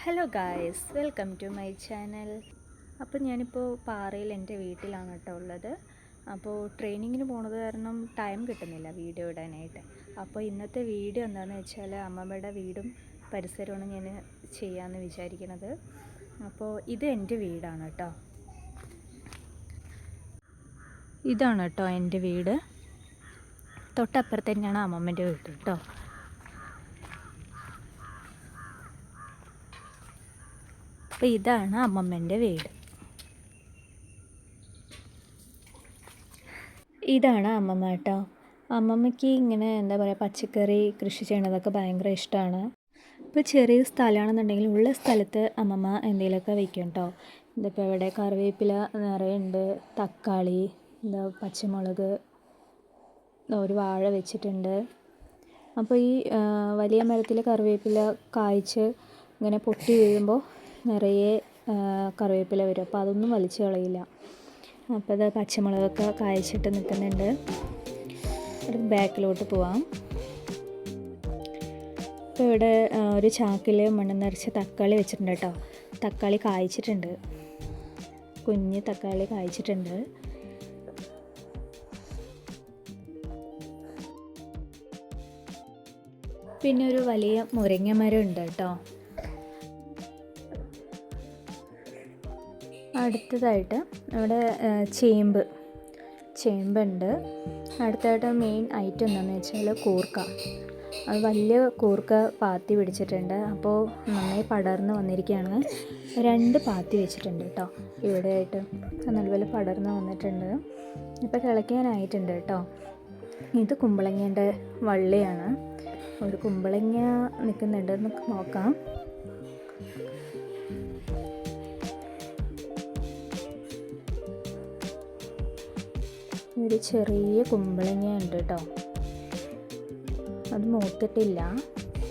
Hello guys, welcome to my channel. അപ്പോൾ ഞാനിപ്പോൾ പാറയിൽ എൻ്റെ വീട്ടിലാണ് കേട്ടോ ഉള്ളത്. അപ്പോൾ ട്രെയിനിങ്ങിന് പോണത് കാരണം ടൈം കിട്ടുന്നില്ല വീഡിയോ ഇടാനായിട്ട്. അപ്പോൾ ഇന്നത്തെ വീഡിയോ എന്താണെന്ന് വെച്ചാൽ അമ്മമ്മയുടെ വീടും പരിസരമാണ് ഞാൻ ചെയ്യാമെന്ന് വിചാരിക്കുന്നത്. അപ്പോൾ ഇത് എൻ്റെ വീടാണ് കേട്ടോ. ഇതാണ് കേട്ടോ എൻ്റെ വീട്. തൊട്ടപ്പുറത്ത് തന്നെയാണ് അമ്മമ്മൻ്റെ വീട് കേട്ടോ. അപ്പോൾ ഇതാണ് അമ്മമ്മൻ്റെ വീട്. ഇതാണ് അമ്മമ്മ കേട്ടോ. അമ്മമ്മയ്ക്ക് ഇങ്ങനെ എന്താ പറയുക, പച്ചക്കറി കൃഷി ചെയ്യണതൊക്കെ ഭയങ്കര ഇഷ്ടമാണ്. ഇപ്പോൾ ചെറിയ സ്ഥലമാണെന്നുണ്ടെങ്കിൽ ഉള്ള സ്ഥലത്ത് അമ്മമ്മ എന്തെങ്കിലുമൊക്കെ വയ്ക്കും കേട്ടോ. ഇതിപ്പോൾ ഇവിടെ കറിവേപ്പില നിറയുണ്ട്, തക്കാളി, എന്താ പച്ചമുളക്, ഒരു വാഴ വെച്ചിട്ടുണ്ട്. അപ്പോൾ ഈ വലിയ മരത്തിൽ കറിവേപ്പില കായ്ച്ച് ഇങ്ങനെ പൊട്ടി വീഴുമ്പോൾ നിറയെ കറിവേപ്പില വരും. അപ്പോൾ അതൊന്നും വലിച്ചു കളയില്ല. അപ്പോൾ അത് പച്ചമുളകൊക്കെ കായ്ച്ചിട്ട് നിൽക്കുന്നുണ്ട്. ബാക്കിലോട്ട് പോവാം. ഇപ്പോൾ ഇവിടെ ഒരു ചാക്കിൽ മണ്ണ് നിറച്ച് തക്കാളി വെച്ചിട്ടുണ്ട് കേട്ടോ. തക്കാളി കായ്ച്ചിട്ടുണ്ട്, കുഞ്ഞ് തക്കാളി കായ്ച്ചിട്ടുണ്ട്. പിന്നെ ഒരു വലിയ മുരിങ്ങ മരം ഉണ്ട് കേട്ടോ. അടുത്തതായിട്ട് ഇവിടെ ചേമ്പുണ്ട്. അടുത്തതായിട്ട് മെയിൻ ഐറ്റം എന്താണെന്ന് വെച്ചാൽ കൂർക്ക. അത് വലിയ കൂർക്ക പാത്തി പിടിച്ചിട്ടുണ്ട്. അപ്പോൾ നന്നായി പടർന്ന് വന്നിരിക്കുകയാണ്. 2 പാത്തി വെച്ചിട്ടുണ്ട് കേട്ടോ ഇവിടെയായിട്ട്. നല്ലപോലെ പടർന്ന് വന്നിട്ടുണ്ട്. ഇപ്പോൾ കിളയ്ക്കാനായിട്ടുണ്ട് കേട്ടോ. ഇത് കുമ്പളങ്ങേൻ്റെ വള്ളിയാണ്. ഒരു കുമ്പളങ്ങ നിൽക്കുന്നുണ്ട്, നമുക്ക് നോക്കാം. ഒരു ചെറിയ കുമ്പളങ്ങ ഉണ്ട് കേട്ടോ. അത് മൂത്തിട്ടില്ല,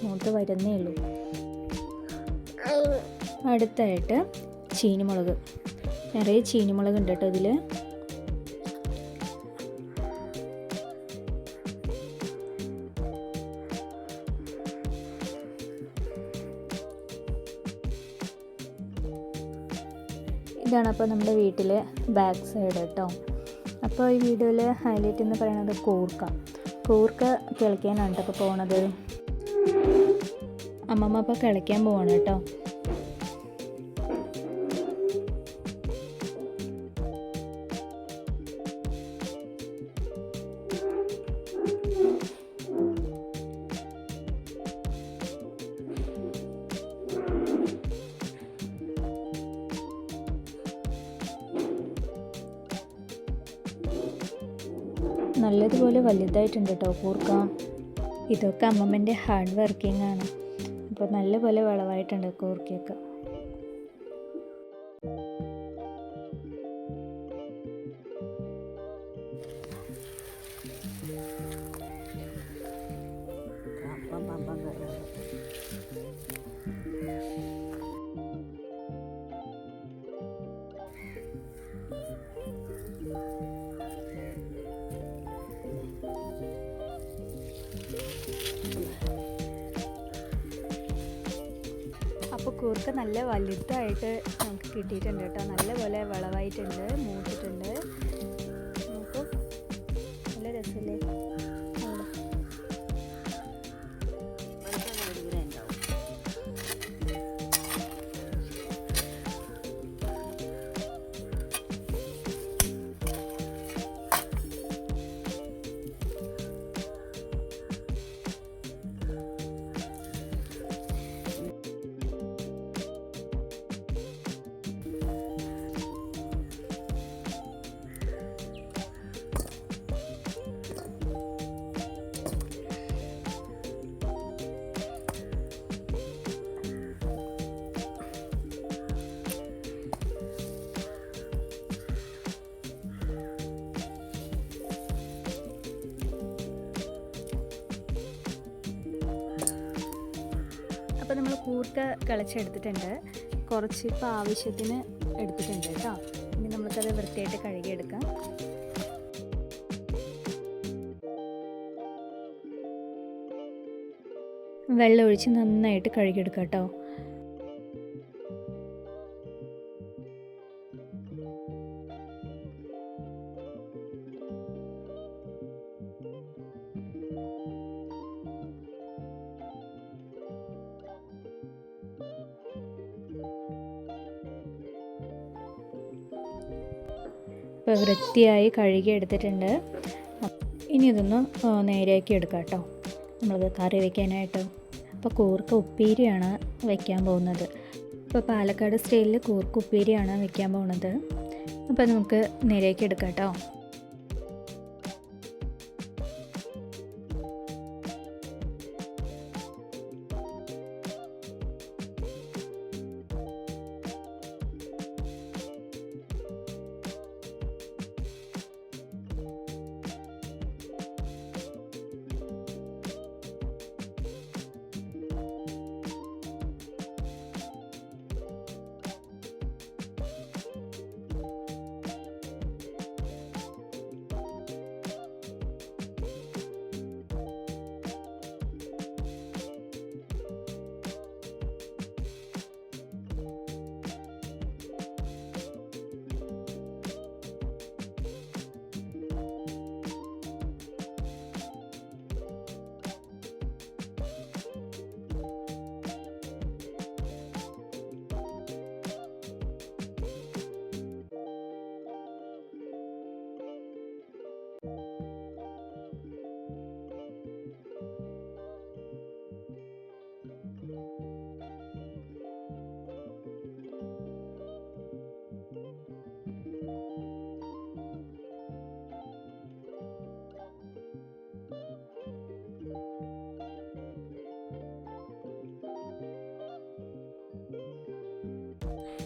മൂത്ത് വരുന്നേ ഉള്ളൂ. അടുത്തായിട്ട് ചീനിമുളക്, നിറയെ ചീനിമുളക് ഉണ്ട് കേട്ടോ ഇതിൽ. ഇതാണ് അപ്പോൾ നമ്മുടെ വീട്ടിലെ ബാക്ക് സൈഡ് കേട്ടോ. അപ്പോൾ ഈ വീഡിയോയിൽ ഹൈലൈറ്റ് എന്ന് പറയുന്നത് കൂർക്ക കിളയ്ക്കാനാണ് കേട്ടോ ഇപ്പോൾ പോണത്. അമ്മമ്മ അപ്പോൾ കിളയ്ക്കാൻ പോവാണ് കേട്ടോ. നല്ലതുപോലെ വലുതായിട്ടുണ്ട് കേട്ടോ കൂർക്ക. ഇതൊക്കെ അമ്മമ്മൻ്റെ ഹാർഡ് വർക്കിംഗ് ആണ്. അപ്പോൾ നല്ലപോലെ വിളവായിട്ടുണ്ട് കൂർക്കയൊക്കെ. അപ്പോൾ കൂർക്ക നല്ല വലുതായിട്ട് നമുക്ക് കിട്ടിയിട്ടുണ്ട് കേട്ടോ. നല്ലപോലെ വിളവായിട്ടുണ്ട്, മൂത്തിട്ടുണ്ട്. നമുക്ക് നല്ല രസമില്ലേ. അപ്പോൾ നമ്മൾ കൂർക്ക കിളച്ചെടുത്തിട്ടുണ്ട്. കുറച്ച് ഇപ്പോൾ ആവശ്യത്തിന് എടുത്തിട്ടുണ്ട് കേട്ടോ. ഇനി നമുക്കത് വൃത്തിയായിട്ട് കഴുകിയെടുക്കാം. വെള്ളം ഒഴിച്ച് നന്നായിട്ട് കഴുകിയെടുക്കാം കേട്ടോ. ഇപ്പോൾ വൃത്തിയായി കഴുകി എടുത്തിട്ടുണ്ട്. ഇനി ഇതൊന്ന് നേരെയാക്കി എടുക്കാം കേട്ടോ, നമ്മളത് കറി വയ്ക്കാനായിട്ട്. അപ്പോൾ കൂർക്ക ഉപ്പേരിയാണ് വയ്ക്കാൻ പോകുന്നത്. ഇപ്പോൾ പാലക്കാട് സ്റ്റൈലിൽ കൂർക്ക ഉപ്പേരിയാണ് വയ്ക്കാൻ പോകുന്നത്. അപ്പോൾ നമുക്ക് നേരെയാക്കി എടുക്കാം കേട്ടോ.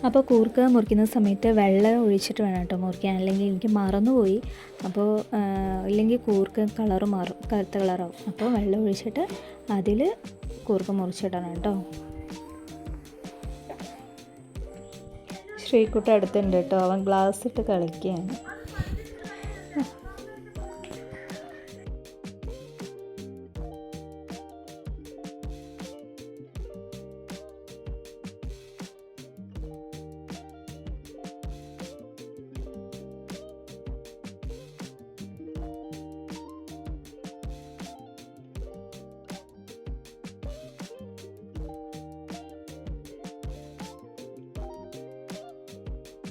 അപ്പോൾ കൂർക്ക മുറിക്കുന്ന സമയത്ത് വെള്ളം ഒഴിച്ചിട്ട് വേണം കേട്ടോ മുറിക്കാൻ, അല്ലെങ്കിൽ എനിക്ക് മറന്നുപോയി. അപ്പോൾ ഇല്ലെങ്കിൽ കൂർക്ക കളറ് മാറും, കറുത്ത കളറാവും. അപ്പോൾ വെള്ളം ഒഴിച്ചിട്ട് അതിൽ കൂർക്ക മുറിച്ചിടണം കേട്ടോ. ശ്രീകുട്ട അടുത്തുണ്ട് കേട്ടോ, അവൻ ഗ്ലാസ് ഇട്ട് കളിക്കുകയാണ്.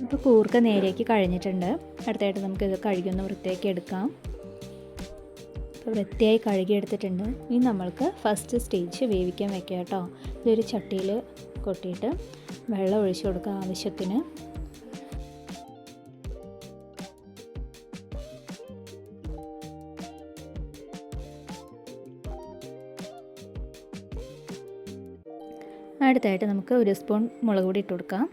ഇപ്പോൾ കൂർക്ക നേരേക്ക് കഴിഞ്ഞിട്ടുണ്ട്. അടുത്തായിട്ട് നമുക്ക് ഇത് കഴുകിയൊന്ന് വൃത്തിയാക്കി എടുക്കാം. ഇപ്പോൾ വൃത്തിയായി കഴുകിയെടുത്തിട്ടുണ്ട്. ഇനി നമ്മൾക്ക് ഫസ്റ്റ് സ്റ്റേജ് വേവിക്കാൻ വെക്കാം കേട്ടോ. ഇതൊരു ചട്ടിയിൽ കൊട്ടിയിട്ട് വെള്ളം ഒഴിച്ച് കൊടുക്കുക ആവശ്യത്തിന്. അടുത്തായിട്ട് നമുക്ക് 1 സ്പൂൺ മുളക് പൊടി ഇട്ട് കൊടുക്കാം,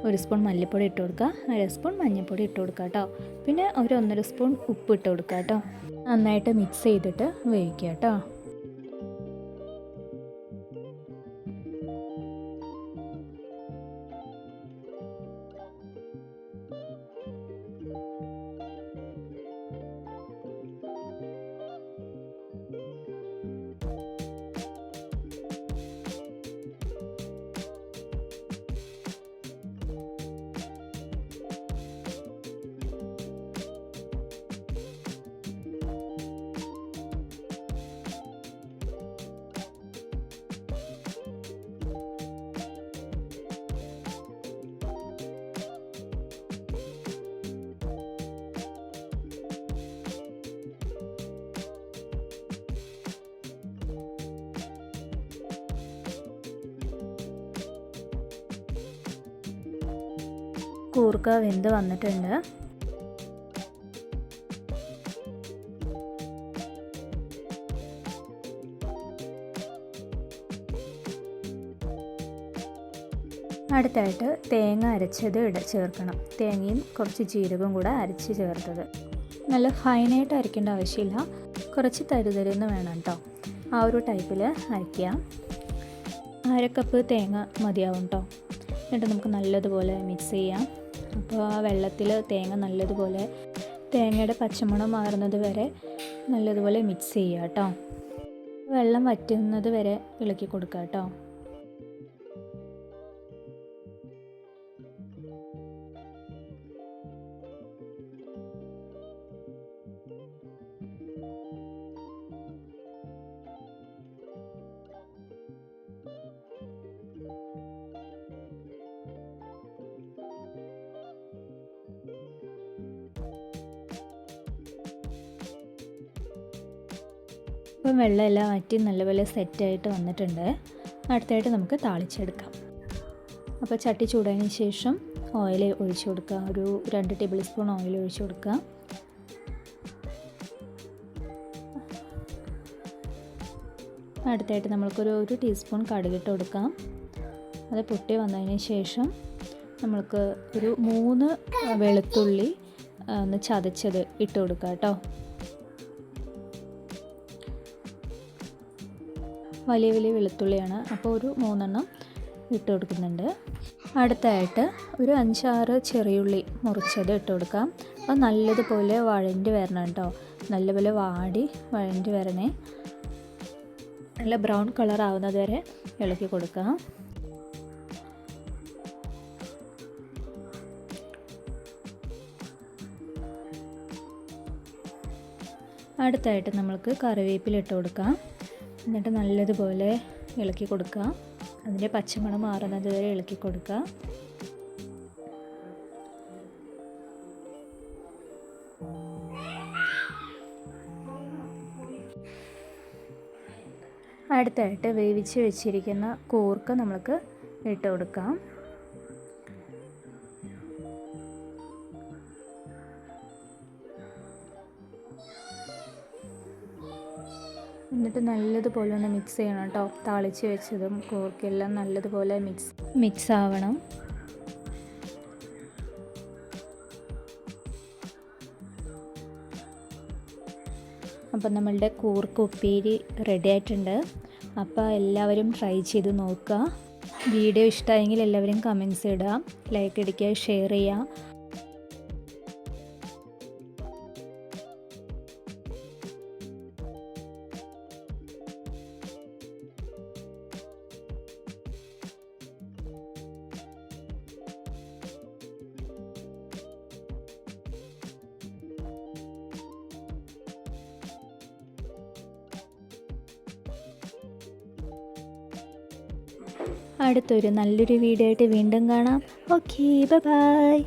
1 സ്പൂൺ മല്ലിപ്പൊടി ഇട്ട് കൊടുക്കുക, 1/2 സ്പൂൺ മഞ്ഞൾപ്പൊടി ഇട്ട് കൊടുക്കുക കേട്ടോ. പിന്നെ 1 സ്പൂൺ ഉപ്പ് ഇട്ട് കൊടുക്കുക കേട്ടോ. നന്നായിട്ട് മിക്സ് ചെയ്തിട്ട് വേവിക്കുക കേട്ടോ. കൂർക്ക വെന്ത് വന്നിട്ടുണ്ട്. അടുത്തായിട്ട് തേങ്ങ അരച്ചത് ചേർക്കണം. തേങ്ങയും കുറച്ച് ജീരകവും കൂടെ അരച്ച് ചേർത്തത്. നല്ല ഫൈനായിട്ട് അരയ്ക്കേണ്ട ആവശ്യമില്ല, കുറച്ച് തരുതരെന്ന് വേണം കേട്ടോ. ആ ഒരു ടൈപ്പിൽ അരയ്ക്കുക. 1/2 കപ്പ് തേങ്ങ മതിയാവും കേട്ടോ. എന്നിട്ട് നമുക്ക് നല്ലതുപോലെ മിക്സ് ചെയ്യാം. അപ്പോൾ ആ വെള്ളത്തിൽ തേങ്ങ നല്ലതുപോലെ, തേങ്ങയുടെ പച്ചമണം മാറുന്നത് വരെ നല്ലതുപോലെ മിക്സ് ചെയ്യുക കേട്ടോ. വെള്ളം വറ്റുന്നത് വരെ ഇളക്കി കൊടുക്കുക കേട്ടോ. ഇപ്പം വെള്ളമെല്ലാം വറ്റി നല്ലപോലെ സെറ്റായിട്ട് വന്നിട്ടുണ്ട്. അടുത്തായിട്ട് നമുക്ക് താളിച്ചെടുക്കാം. അപ്പോൾ ചട്ടി ചൂടായതിന് ശേഷം ഓയിൽ ഒഴിച്ചു കൊടുക്കുക. ഒരു 2 ടേബിൾ സ്പൂൺ ഓയിൽ ഒഴിച്ചു കൊടുക്കുക. അടുത്തായിട്ട് നമ്മൾക്കൊരു 1 ടീസ്പൂൺ കടുകിട്ട് കൊടുക്കാം. അത് പൊട്ടി വന്നതിന് ശേഷം നമ്മൾക്ക് ഒരു 3 വെളുത്തുള്ളി ഒന്ന് ചതച്ചത് ഇട്ട് കൊടുക്കുക കേട്ടോ. വലിയ വെളുത്തുള്ളിയാണ്, അപ്പോൾ ഒരു 3 എണ്ണം ഇട്ട് കൊടുക്കുന്നുണ്ട്. അടുത്തായിട്ട് ഒരു 5-6 ചെറിയുള്ളി മുറിച്ചത് ഇട്ട് കൊടുക്കാം. അപ്പോൾ നല്ലതുപോലെ വഴണ്ടി വരണം കേട്ടോ. നല്ലപോലെ വഴണ്ടി വരണേ. നല്ല ബ്രൗൺ കളർ ആവുന്നത് വരെ ഇളക്കി കൊടുക്കാം. അടുത്തായിട്ട് നമ്മൾക്ക് കറിവേപ്പില ഇട്ട് കൊടുക്കാം. എന്നിട്ട് നല്ലതുപോലെ ഇളക്കി കൊടുക്കുക. അതിൻ്റെ പച്ചമണം മാറുന്നത് വരെ ഇളക്കി കൊടുക്കുക. അടുത്തായിട്ട് വേവിച്ച് വെച്ചിരിക്കുന്ന കൂർക്ക നമ്മൾക്ക് ഇട്ട് കൊടുക്കാം. എന്നിട്ട് നല്ലതുപോലെ ഒന്ന് മിക്സ് ചെയ്യണം കേട്ടോ. താളിച്ച് വെച്ചതും കൂർക്കെല്ലാം നല്ലതുപോലെ മിക്സ് ആവണം. അപ്പം നമ്മളുടെ കൂർക്ക ഉപ്പേരി റെഡി ആയിട്ടുണ്ട്. അപ്പോൾ എല്ലാവരും ട്രൈ ചെയ്ത് നോക്കുക. വീഡിയോ ഇഷ്ടമായെങ്കിൽ എല്ലാവരും കമൻറ്റ്സ് ഇടുക, ലൈക്ക് അടിക്കുക, ഷെയർ ചെയ്യുക. അടുത്തൊരു നല്ലൊരു വീഡിയോ ആയിട്ട് വീണ്ടും കാണാം. Okay, by.